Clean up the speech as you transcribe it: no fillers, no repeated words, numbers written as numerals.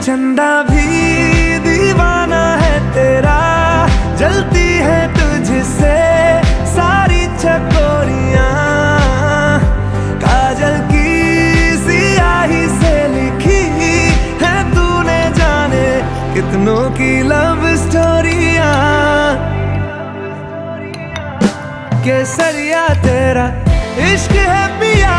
चंदा भी दीवाना है तेरा, जलती है तुझसे सारी चकोरियां। काजल की सियाही से लिखी है तूने जाने कितनों की लव स्टोरियां। केसरिया तेरा इश्क है पिया,